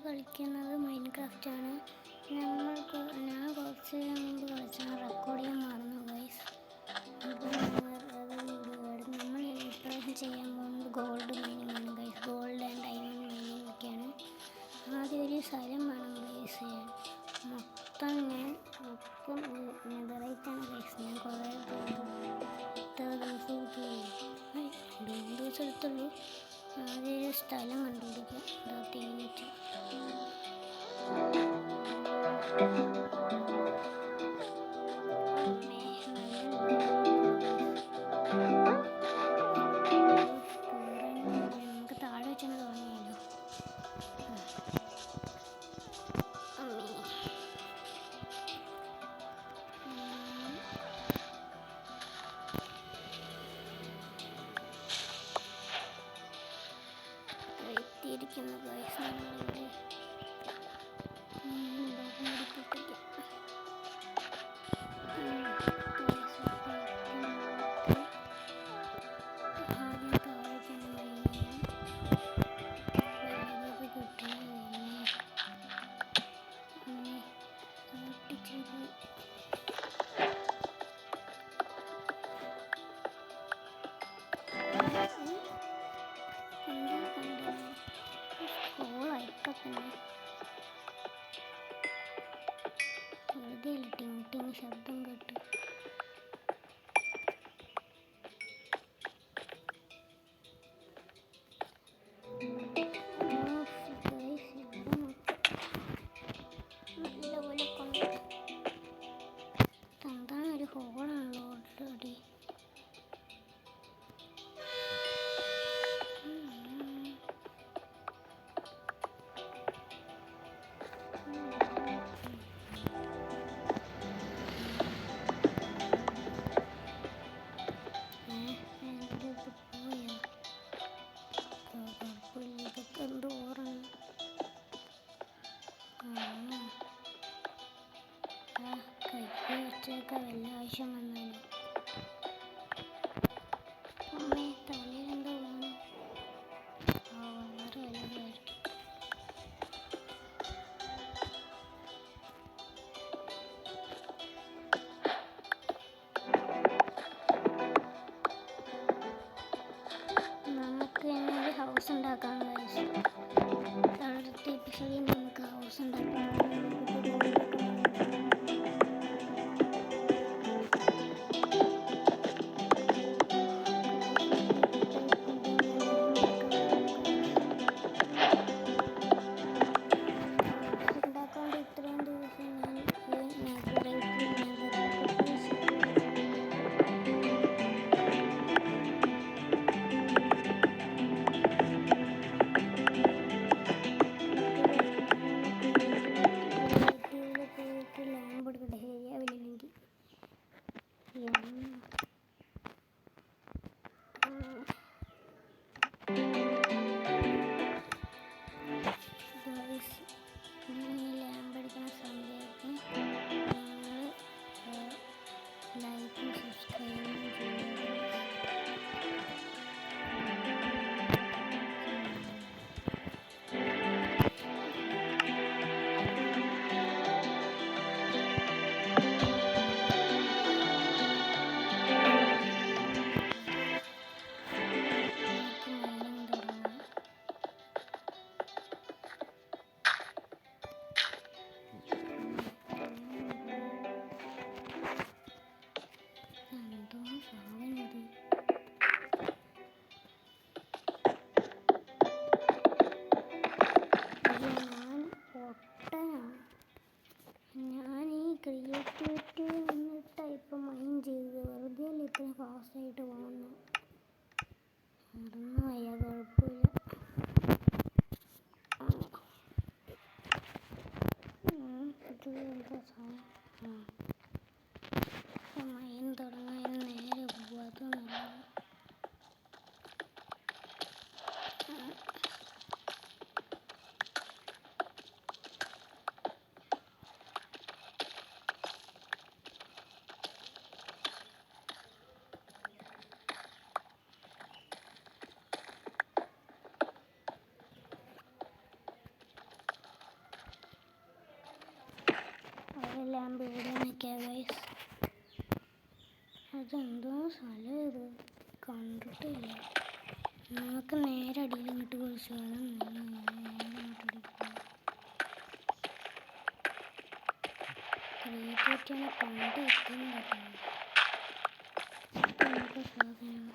കളിക്കുന്നത് മൈൻക്രാഫ്റ്റാണ്. ഞാൻ കുറച്ച് മുമ്പ് കളിച്ചാണ്, റെക്കോർഡ് ചെയ്യാൻ മറന്നു ഗൈസ്. അപ്പോൾ നമ്മൾ ഇപ്രാവശ്യം ചെയ്യാൻ പോകുന്നത് ഗോൾഡ് മൈനിങ് ആണ് guys. Gold and diamond mining ഒക്കെയാണ്. ആദ്യം ഒരു സ്ഥലം വേണം ഗൈസ് ചെയ്യാൻ. മൊത്തം ഞാൻ നെതറൈറ്റാണ് ഗൈസ്. ഞാൻ കുറേ ഇത്ര ദിവസം എടുത്തുള്ളൂ. ആദ്യം ഒരു സ്ഥലം കണ്ടുപിടിക്കുക. ഇതാ തേനീച്ച. നമുക്ക് താഴെ വെച്ചാൽ തുടങ്ങിയല്ലോ. എത്തിയിരിക്കുന്നു ഗൈസ്. നമ്മളിവിടെ വെറുതെ ടിങ് ടിങ് ശബ്ദം കേട്ടു. നല്ലപോലെ കൊണ്ട് എന്താണ് ഒരു ഹോളാണല്ലോ ഓൾറെഡി. കഴിക്കാൻ വല്ല ആവശ്യം വന്നാലും അമ്മേ തലയിലെന്തോ വേണം. വളരെ വലുതായിരിക്കും. നമുക്ക് തന്നെ ഒരു ഹൗസ് ഉണ്ടാക്കാം ഗൈസ്. അടുത്ത എപ്പിസോഡിൽ നമുക്ക് ഹൗസ് ഉണ്ടാക്കാം. ലാമ്പടിക്കുന്ന സമയത്ത് ലൈക്കും സബ്സ്ക്രൈബും ചെയ്യുക. ഞാൻ ഈ ക്രിയേറ്റിവിറ്റി എന്നിട്ട് ഇപ്പം മൈൻഡ് ചെയ്തത് വെറുതെ അല്ല ഇത്രയും ഫാസ്റ്റായിട്ട് പോകുന്നു. മറന്നു പോയാൽ കുഴപ്പമില്ല. ഇത് എന്താ സാധനം? മൈൻഡ് തുടങ്ങാൻ നേരെ പോവാത്ത നല്ലത്. ലാമ്പ് ഇവിടെ നിൽക്കാം ഗൈസ്. അതെന്തോ സ്ഥലം ഇത് കണ്ടിട്ടില്ല. നമുക്ക് നേരെ അടിയിൽ ഇങ്ങോട്ട് കുറിച്ച് ക്രിയേറ്റിവിറ്റിയാണ് പണ്ട് എത്തുന്നുണ്ടായിരുന്നു. നമുക്ക് സാധനം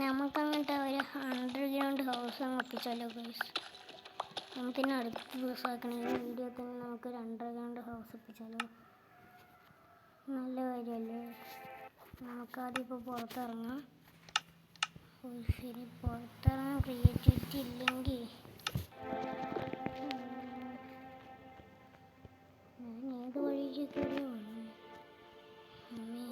നമുക്കങ്ങനത്തെ ഒരു അണ്ടർഗ്രൗണ്ട് ഹൗസ് അങ്ങ് ഒപ്പിച്ചാലോ ഗൈസ്. നമുക്കിനി അടുത്ത ദിവസമാക്കണമെങ്കിൽ വീഡിയോ തന്നെ നമുക്കൊരു അണ്ടർഗ്രൗണ്ട് ഹൗസ് ഒപ്പിച്ചാലോ. നല്ല കാര്യമല്ലേ. നമുക്കാദ്യം ഇപ്പോൾ പുറത്തിറങ്ങാം. ശരി, പുറത്തിറങ്ങാൻ ക്രിയേറ്റിവിറ്റി ഇല്ലെങ്കിൽ ഞാൻ ഏത് വഴിക്ക് കൂടിയോ അമ്മേ.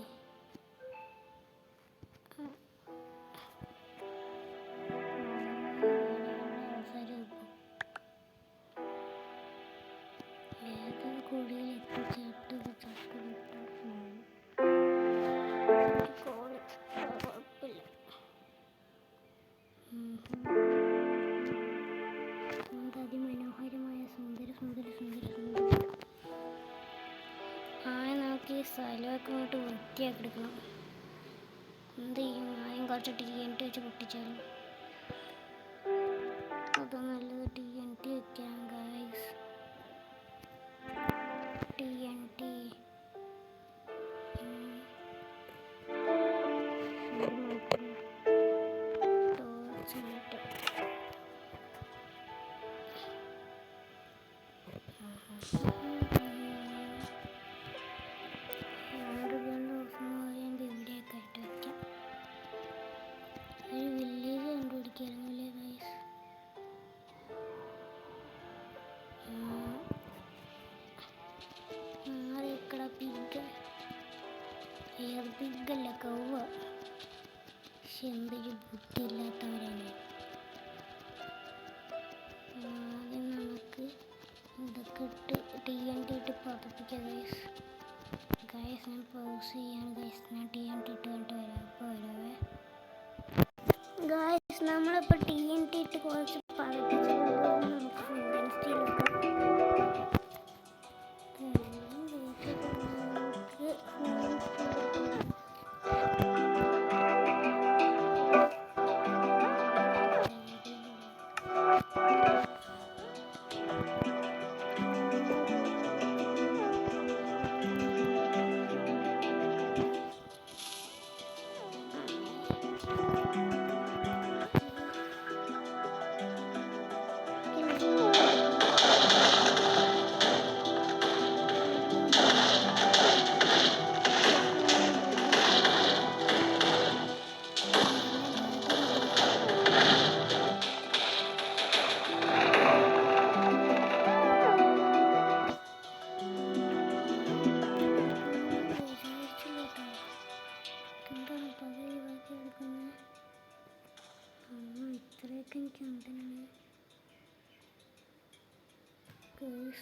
അതിമനോഹരമായ സുന്ദര സുന്ദര സുന്ദര സുന്ദര നമുക്ക് ഈ സ്ഥലമൊക്കെ ഇങ്ങോട്ട് വൃത്തിയാക്കി എടുക്കണം. എന്ത് ചെയ്യും? ആദ്യം കുറച്ച് TNT വെച്ച് പൊട്ടിച്ചാലും അത് നല്ലത്. TNT വെക്കാം ഗൈസ്. TNT പിഗ്ഗല്ല കൗവ. പക്ഷെ എന്തൊരു ബുദ്ധിയില്ലാത്തവരാണ്. ആദ്യം നമുക്ക് ഇതൊക്കെ ഇട്ട് TNT ഇട്ട് പതപ്പിക്കാം ഗൈസ്. ഗൈസ് ഞാൻ പൗസ് ചെയ്യാണ് ഗൈസ്. ഞാൻ TNT ഇട്ട് കണ്ടിട്ട് വരാം. ഇപ്പോൾ വരാവേ ഗൈസ്. നമ്മളിപ്പോൾ TNT ഇട്ട് കുറച്ച് പതപ്പിച്ച് നമുക്ക് ഫുഡ് സ്റ്റീലൊക്കെ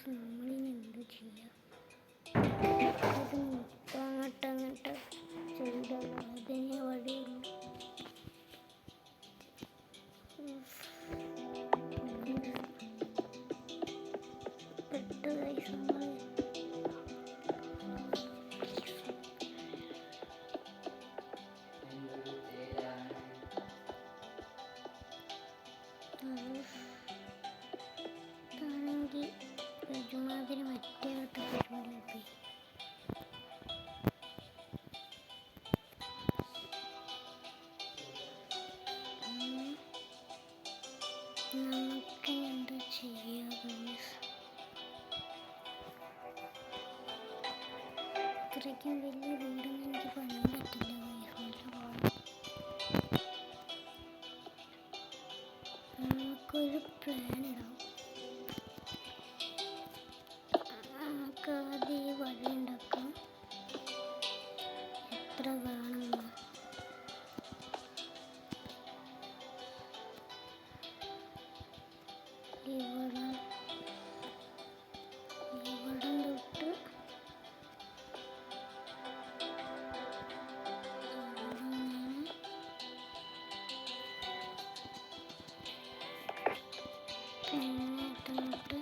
നമ്മളിനി എന്താ ചെയ്യുക? അത് അങ്ങോട്ട് ചെയ്താലോ? അതിനെ വഴിയുള്ളൂ. പെട്ടു ഗൈസ്. ഇതാണെങ്കിൽ ഒരുമാതിരി മറ്റേ പരിപാടി. നമുക്ക് എന്താ ചെയ്യുക? ഇത്രയ്ക്കും വലിയ വീടൊന്നും എനിക്ക് പണിയാൻ പറ്റില്ല. നമുക്കൊരു പ്ലാൻ ഇടാം. നമുക്ക് ആദ്യം വഴി ഉണ്ടാക്കാം. പിന്നെ ഇട്ടങ്ങോട്ട്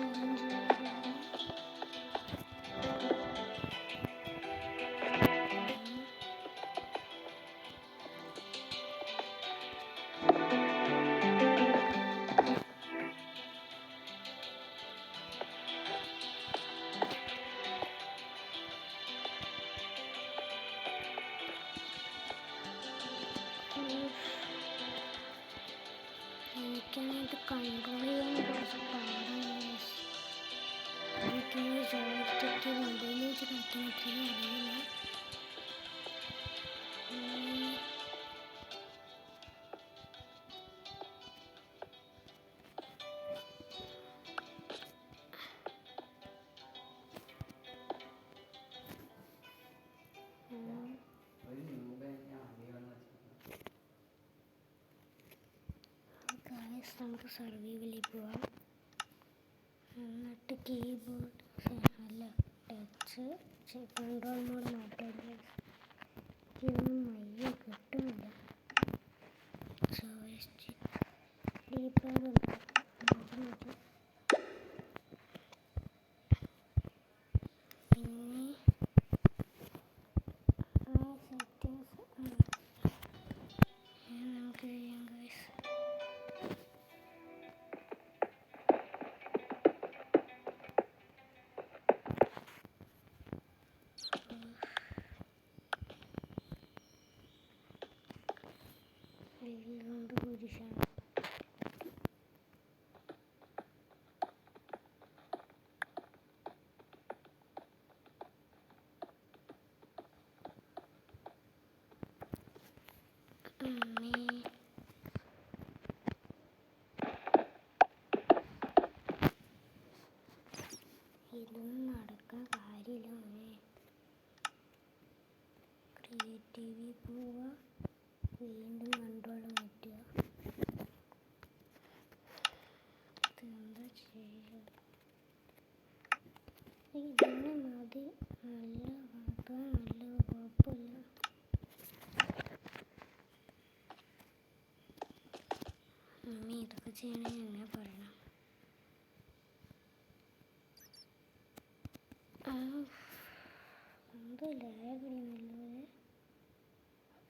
ഓറഞ്ച് കളർ എനിക്കത് കൺട്രോൾ ചെയ്യാൻ കുറച്ച് പാടാണ്. എനിക്കിങ്ങനെ ജോയിസ്റ്റിക്ക് മൊബൈലിൽ വെച്ച് കളിക്കാൻ അത്രയും അറിയില്ല. നമുക്ക് സർവൈവലിൽ പോവാം. എന്നിട്ട് കീബോർഡ് അല്ല ടച്ച് കൺട്രോൾ മോഡ് മാറ്റാൻ ഇതൊന്നും മയ്യ കിട്ടുന്നില്ല. ജോയിസ്റ്റിക്ക് ഡീപ്പാഡ് ഉണ്ട്. പിന്നെ ആ സെറ്റിങ്സ് നമുക്ക് ചെയ്യാം ഗൈസ്. കൊണ്ട് കുരിശാണ്. ഇതൊന്നും നടക്കുന്ന കാര്യമില്ല മോനെ. ക്രിയേറ്റീവിൽ പോവുക, വീണ്ടും കൺട്രോൾ മാറ്റുക. എന്താ ചെയ്യുക? ഇതിന് മതി. നല്ല മാത്രം നല്ല കുഴപ്പമില്ല. മമ്മി ഇതൊക്കെ ചെയ്യണമെങ്കിൽ എങ്ങനെ പറയണം? എന്തോ ലാഗടിയുന്നില്ലേ?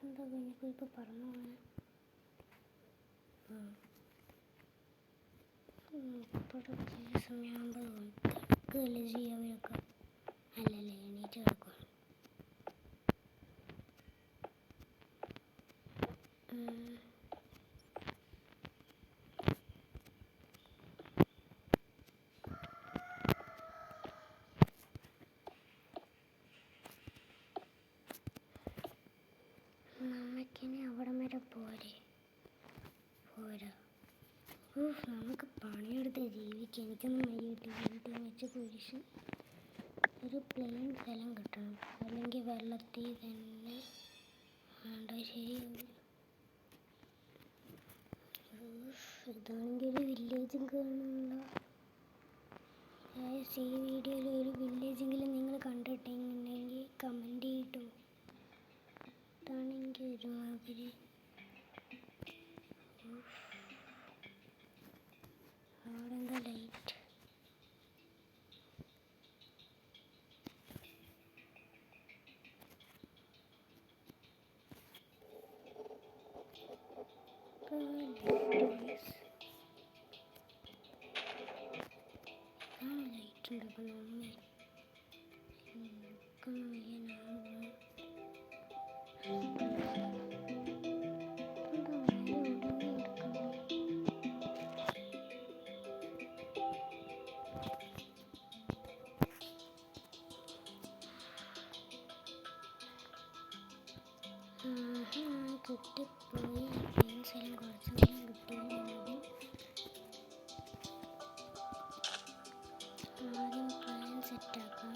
എന്താ കുഞ്ഞിപ്പോൾ ഇപ്പോൾ പറഞ്ഞു പോകാൻ? ഇപ്പോഴത്തെ സമയമാകുമ്പോൾ കിടക്കുകയല്ലേ ചെയ്യുക? അല്ലല്ലേ, എണീറ്റ് കിടക്കുക. നമുക്കിനി അവിടം വരെ പോരാ. നമുക്ക് പണിയെടുത്ത് ജീവിക്കാം. എനിക്കൊന്നും വൈകിട്ട് വീട്ടിൽ വെച്ച് കുരിശ് ഒരു പ്ലെയിൻ സ്ഥലം കിട്ടണം, അല്ലെങ്കിൽ വെള്ളത്തിൽ തന്നെ വേണ്ട. ശരിയാവില്ല. ഇതാണെങ്കിൽ ഒരു വില്ലേജും കാണുന്നില്ല. ഈ വീഡിയോയിൽ ഒരു വില്ലേജെങ്കിലും നിങ്ങൾ കണ്ടിട്ടുണ്ടെങ്കിൽ കമൻറ്റ് ചെയ്തിട്ടോ. ഇതാണെങ്കിൽ ഒരുമാതിരി അവിടെ എന്താ ലൈറ്റ്? ലൈറ്റ് ഉണ്ടാക്കണം. കിട്ടിപ്പോയി. പെൻസിലും കുറച്ചെങ്കിലും കിട്ടിയാൽ ആദ്യം പ്ലാൻ സെറ്റാക്കാം.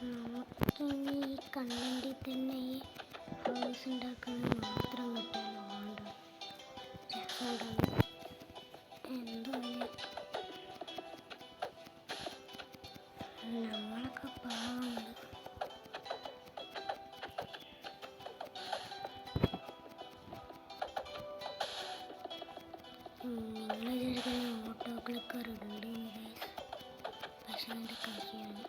നമുക്കിനി ഈ കണ്ടന്റിൽ തന്നെ ഈ ഹൗസ് ഉണ്ടാക്കുന്നത് മാത്രം മതിയല്ലോ വേണ്ട എന്തോ നമ്മളൊക്കെ പാവമുണ്ട്. നിങ്ങൾ വിചാരിക്കുന്ന ഓട്ടോ ക്ലിക്കർ ഉണ്ട് പക്ഷെ അതിൻ്റെ കളിയാണ്.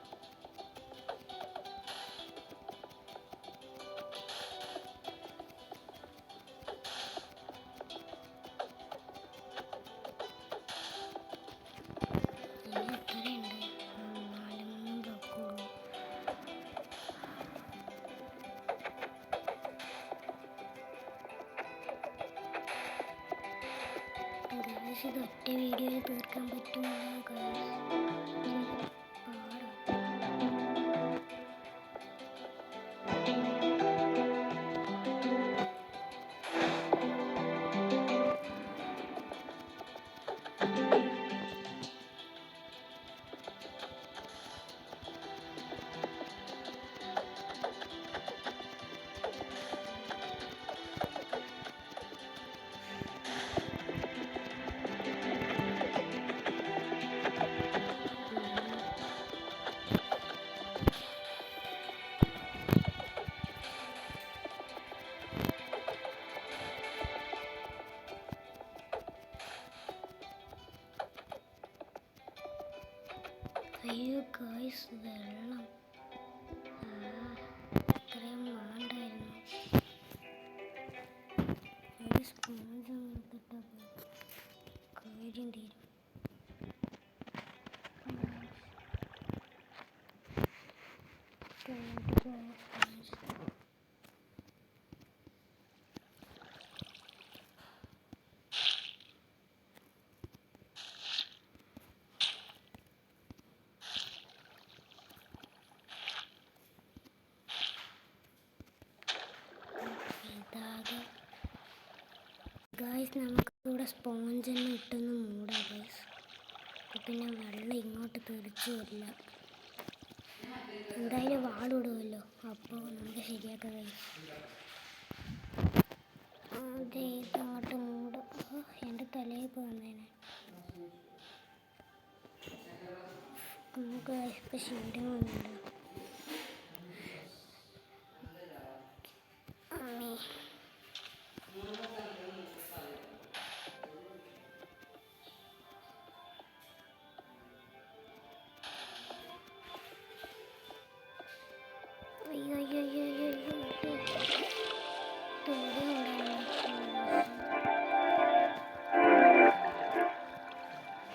ഇത് ഒറ്റ വീഡിയോയിൽ തീർക്കാൻ പറ്റുമോ? അയ്യോ ഗായ്സ്, വെള്ളം ഇത്രയും വേണ്ടായിരുന്നു. ഒരു സ്പോഞ്ച് എടുത്തിട്ട് കാര്യം തീരും. ഗായ്സ്, നമുക്കിവിടെ സ്പോഞ്ച് തന്നെ ഇട്ടൊന്ന് മൂടാം ഗായ്സ്. പിന്നെ വെള്ളം ഇങ്ങോട്ട് തെറിച്ച് വരില്ല. എന്തായാലും വാളിടുമല്ലോ, അപ്പോൾ നമുക്ക് ശരിയാക്കാം ഗായ്സ്. അതെ, ഇതങ്ങോട്ട് മൂടും. എൻ്റെ തലയിൽ പോകുന്നതിന് നമുക്ക് ഇപ്പം ക്ഷീണം വന്നിട്ടുണ്ടോ? അയ്യോ അയ്യോ അയ്യോ അയ്യോ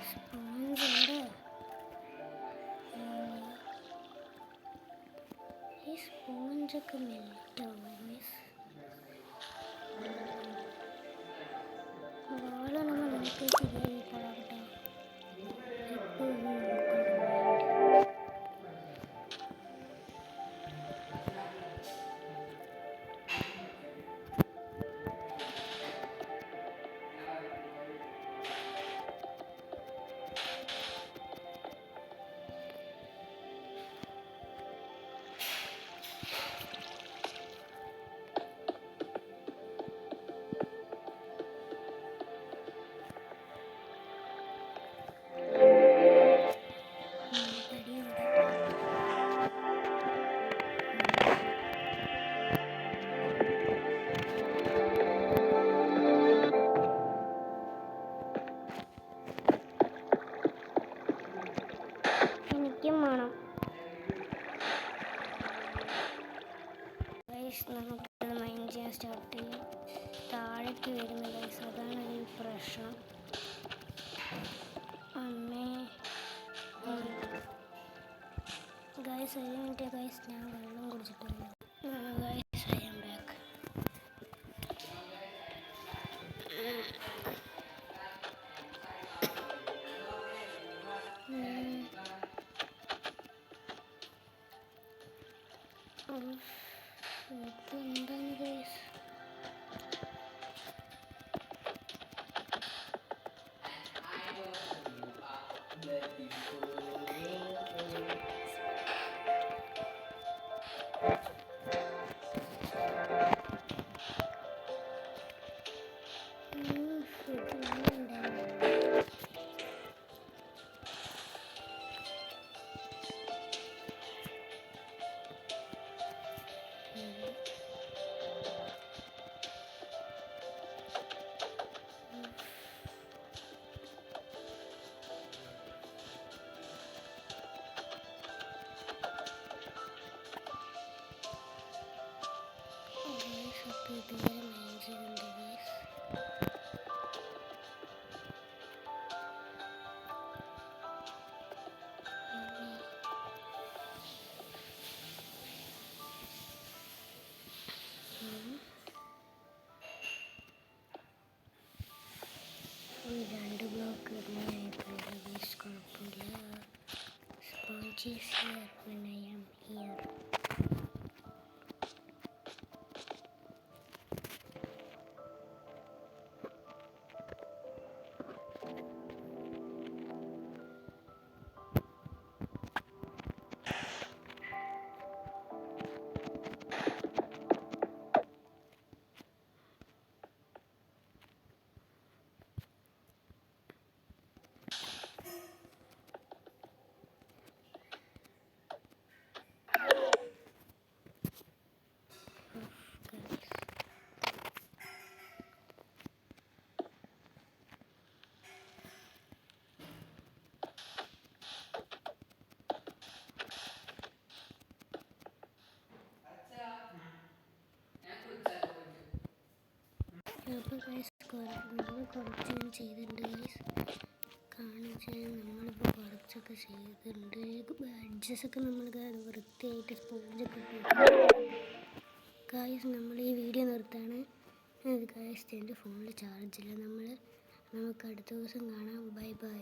സ്പോഞ്ചുണ്ട്. ഈ സ്പോഞ്ചൊക്കെ മെൽറ്റാവും. വാള നമ്മൾ നമുക്ക് ശരിയായി പോകട്ടെ. ഗൈസ് ഒരു മിനിറ്റ് ഗൈസ്, ഞാൻ വെള്ളം കുടിച്ചിട്ടുണ്ട് ഗൈസ്. I am back. എന്താണ് ഗൈസ്? ഇതുവരെ മെയിൻ ചെയ്യുന്നുണ്ട് ഗൈസ്. രണ്ട് ബ്ലോക്ക് ഇടുന്നതായിട്ടുണ്ട് ഗൈസ്, കുഴപ്പമില്ല. Sponge is here when I am here. അപ്പോൾ ഗൈസ് നമ്മൾ കുറച്ച് ഞാൻ ചെയ്തിട്ടുണ്ട് ഗൈസ്. കാണിച്ചാൽ നമ്മളിപ്പോൾ കുറച്ചൊക്കെ ചെയ്തിട്ടുണ്ട്. അഡ്ജസ്റ്റൊക്കെ നമ്മൾ വൃത്തിയായിട്ട് സ്പോഞ്ചൊക്കെ ഗൈസ്. നമ്മൾ ഈ വീഡിയോ നിർത്താണ് ഗൈസ്. എൻ്റെ ഫോണിൽ ചാർജില്ല. നമുക്ക് അടുത്ത ദിവസം കാണാം. Bye bye.